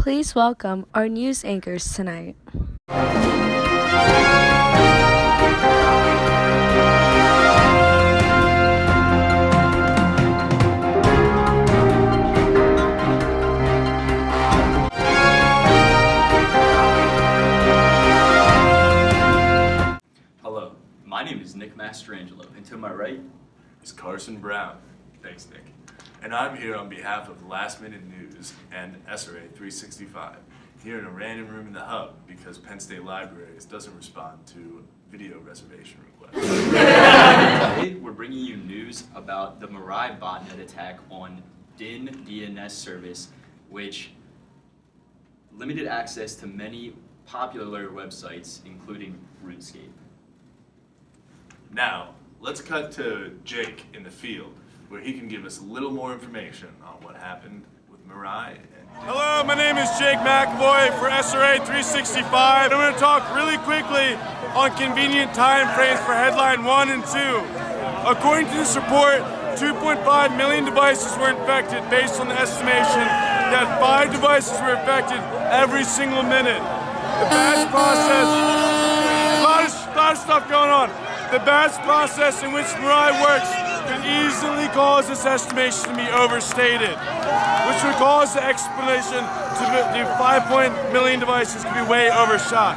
Please welcome our news anchors tonight. Hello, my name is Nick Mastrangelo, and to my right is Carson Brown. Thanks, Nick. And I'm here on behalf of Last Minute News and SRA365, here in a random room in the hub because Penn State Libraries doesn't respond to video reservation requests. Today, we're bringing you news about the Mirai botnet attack on DIN DNS service, which limited access to many popular websites, including RuneScape. Now, let's cut to Jake in the field, where he can give us a little more information on what happened with Mirai and Hello, my name is Jake McAvoy for SRA365. I'm going to talk really quickly on convenient time frames for headline 1 and 2. According to this report, 2.5 million devices were infected based on the estimation that 5 devices were infected every single minute. The batch process, a lot of stuff going on. The batch process in which Mirai works could easily cause this estimation to be overstated, which would cause the explanation to the 5 million devices to be way overshot.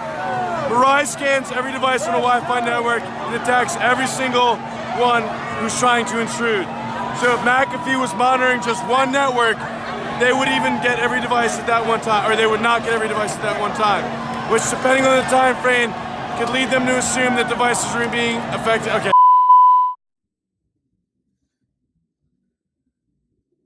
Mirai scans every device on a Wi-Fi network and attacks every single one who's trying to intrude. So if McAfee was monitoring just one network, they would even get every device at that one time, or they would not get every device at that one time, which depending on the time frame could lead them to assume that devices were being affected. Okay.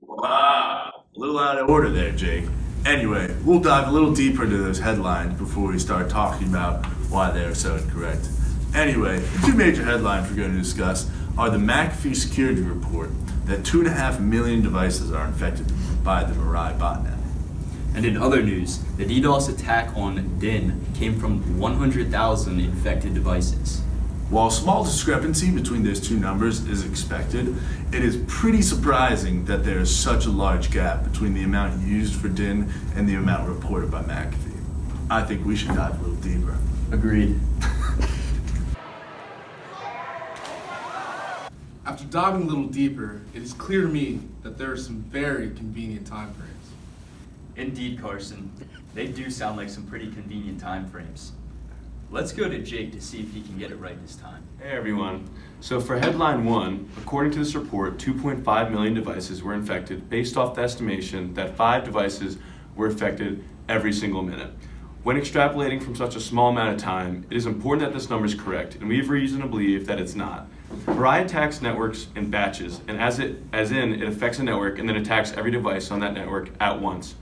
Wow, a little out of order there, Jake. Anyway, we'll dive a little deeper into those headlines before we start talking about why they are so incorrect. Anyway, the two major headlines we're going to discuss are the McAfee security report that 2.5 million devices are infected by the Mirai botnet. And in other news, the DDoS attack on DIN came from 100,000 infected devices. While a small discrepancy between those two numbers is expected, it is pretty surprising that there is such a large gap between the amount used for DIN and the amount reported by McAfee. I think we should dive a little deeper. Agreed. After diving a little deeper, it is clear to me that there are some very convenient time frames. Indeed, Carson. They do sound like some pretty convenient time frames. Let's go to Jake to see if he can get it right this time. Hey everyone. So for headline 1, according to this report, 2.5 million devices were infected based off the estimation that 5 devices were affected every single minute. When extrapolating from such a small amount of time, it is important that this number is correct, and we have reason to believe that it's not. Mirai attacks networks in batches, and as in it affects a network and then attacks every device on that network at once.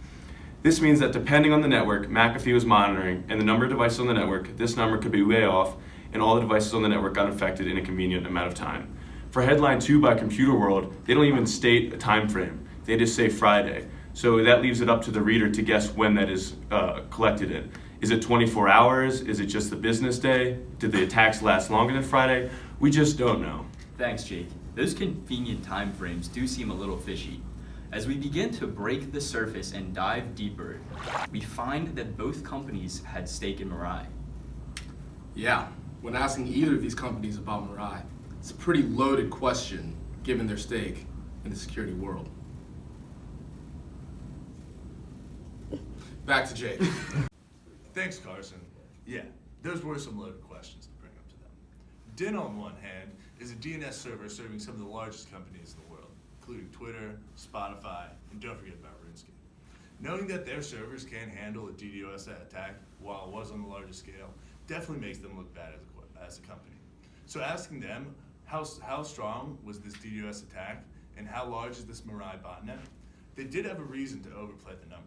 This means that depending on the network McAfee was monitoring and the number of devices on the network, this number could be way off and all the devices on the network got infected in a convenient amount of time. For headline 2 by Computer World, they don't even state a time frame. They just say Friday. So that leaves it up to the reader to guess when that is collected in. Is it 24 hours? Is it just the business day? Did the attacks last longer than Friday? We just don't know. Thanks, Jake. Those convenient time frames do seem a little fishy. As we begin to break the surface and dive deeper, we find that both companies had stake in Mirai. Yeah, when asking either of these companies about Mirai, it's a pretty loaded question given their stake in the security world. Back to Jake. Thanks, Carson. Yeah, those were some loaded questions to bring up to them. DIN, on one hand, is a DNS server serving some of the largest companies in the world, including Twitter, Spotify, and don't forget about RuneScape. Knowing that their servers can't handle a DDoS attack while it was on the largest scale definitely makes them look bad as a company. So asking them, how strong was this DDoS attack and how large is this Mirai botnet, they did have a reason to overplay the numbers.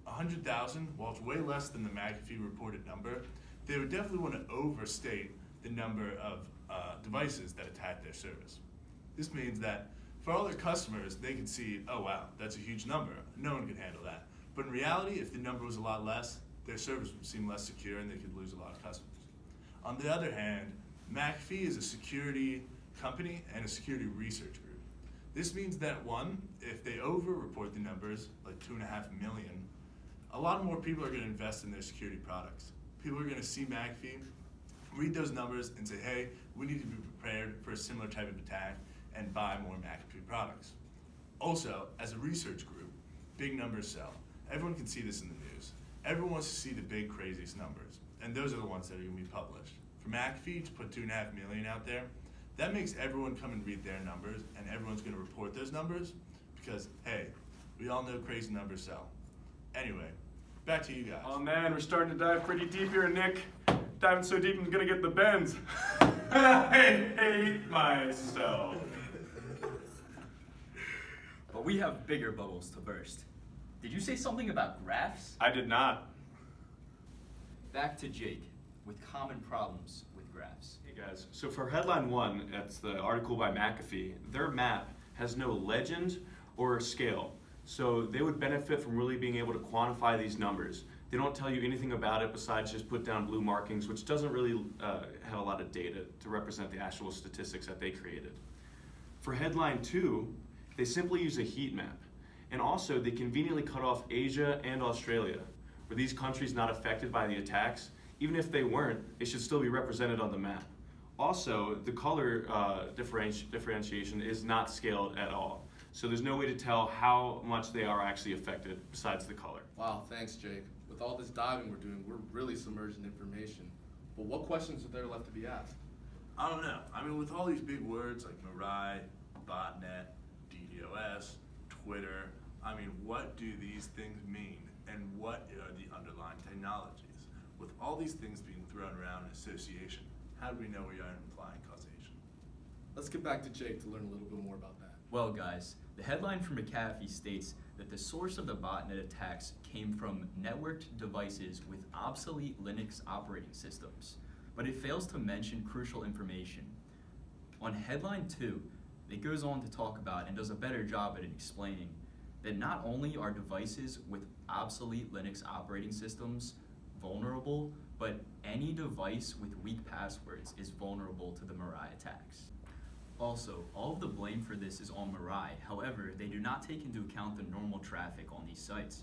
100,000, while it's way less than the McAfee reported number, they would definitely want to overstate the number of devices that attack their service. This means that for all their customers, they can see, oh wow, that's a huge number. No one can handle that. But in reality, if the number was a lot less, their service would seem less secure and they could lose a lot of customers. On the other hand, McAfee is a security company and a security research group. This means that one, if they over-report the numbers, like 2.5 million, a lot more people are going to invest in their security products. People are going to see McAfee, read those numbers, and say, hey, we need to be prepared for a similar type of attack and buy more McAfee products. Also, as a research group, big numbers sell. Everyone can see this in the news. Everyone wants to see the big, craziest numbers, and those are the ones that are going to be published. For McAfee to put 2.5 million out there, that makes everyone come and read their numbers, and everyone's going to report those numbers because, hey, we all know crazy numbers sell. Anyway, back to you guys. Oh man, we're starting to dive pretty deep here, Nick. Diving so deep I'm gonna get the bends. I hate myself. But we have bigger bubbles to burst. Did you say something about graphs? I did not. Back to Jake with common problems with graphs. Hey guys, so for headline 1, that's the article by McAfee, their map has no legend or scale. So they would benefit from really being able to quantify these numbers. They don't tell you anything about it besides just put down blue markings, which doesn't really have a lot of data to represent the actual statistics that they created. For headline 2, they simply use a heat map. And also, they conveniently cut off Asia and Australia. Were these countries not affected by the attacks? Even if they weren't, they should still be represented on the map. Also, the color differentiation is not scaled at all. So there's no way to tell how much they are actually affected besides the color. Wow, thanks, Jake. With all this diving we're doing, we're really submerged in information. But what questions are there left to be asked? I don't know. I mean, with all these big words like Mirai, botnet, DDoS, Twitter, I mean, what do these things mean? And what are the underlying technologies? With all these things being thrown around in association, how do we know we aren't implying causation? Let's get back to Jake to learn a little bit more about that. Well, guys, the headline from McAfee states that the source of the botnet attacks came from networked devices with obsolete Linux operating systems, but it fails to mention crucial information. On headline 2, it goes on to talk about and does a better job at explaining that not only are devices with obsolete Linux operating systems vulnerable, but any device with weak passwords is vulnerable to the Mirai attacks. Also, all of the blame for this is on Mirai. However, they do not take into account the normal traffic on these sites.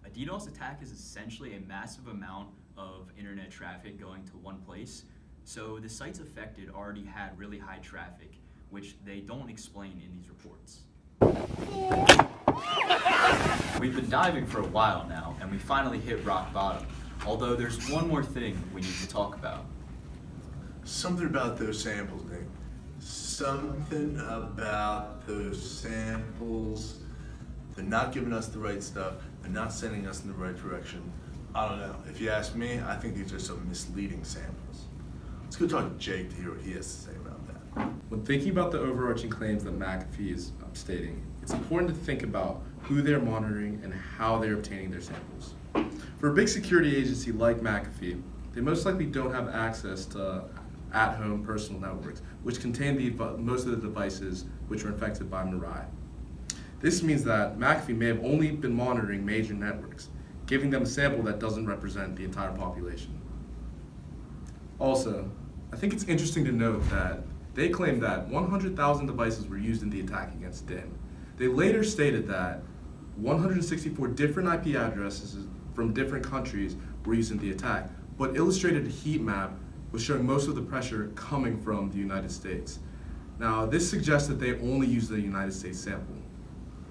A DDoS attack is essentially a massive amount of internet traffic going to one place, so the sites affected already had really high traffic, which they don't explain in these reports. We've been diving for a while now, and we finally hit rock bottom, although there's one more thing we need to talk about. Something about those samples, Nick. Something about those samples. They're not giving us the right stuff. They're not sending us in the right direction. I don't know. If you ask me, I think these are some misleading samples. Let's go talk to Jake to hear what he has to say about that. When thinking about the overarching claims that McAfee is stating, it's important to think about who they're monitoring and how they're obtaining their samples. For a big security agency like McAfee, they most likely don't have access to at-home personal networks, which contain most of the devices which are infected by Mirai. This means that McAfee may have only been monitoring major networks, giving them a sample that doesn't represent the entire population. Also, I think it's interesting to note that they claim that 100,000 devices were used in the attack against DIN. They later stated that 164 different IP addresses from different countries were used in the attack, but illustrated a heat map was showing most of the pressure coming from the United States. Now, this suggests that they only used the United States sample,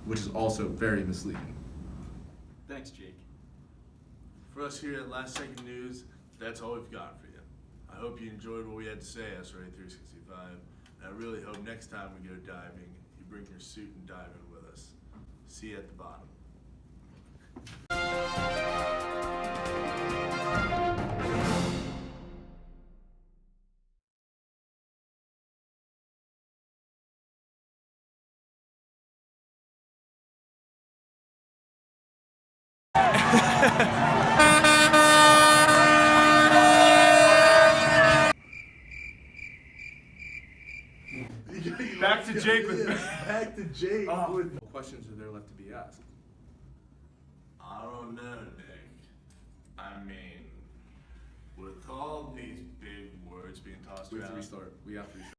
which is also very misleading. Thanks, Jake. For us here at Last Second News, that's all we've got for you. I hope you enjoyed what we had to say, SRA365, and I really hope next time we go diving, you bring your suit and dive in with us. See you at the bottom. Back to Jake with Back to Jake with. What questions are there left to be asked? I don't know, Nick. I mean, with all these big words being tossed We have around. to restart. We have to restart.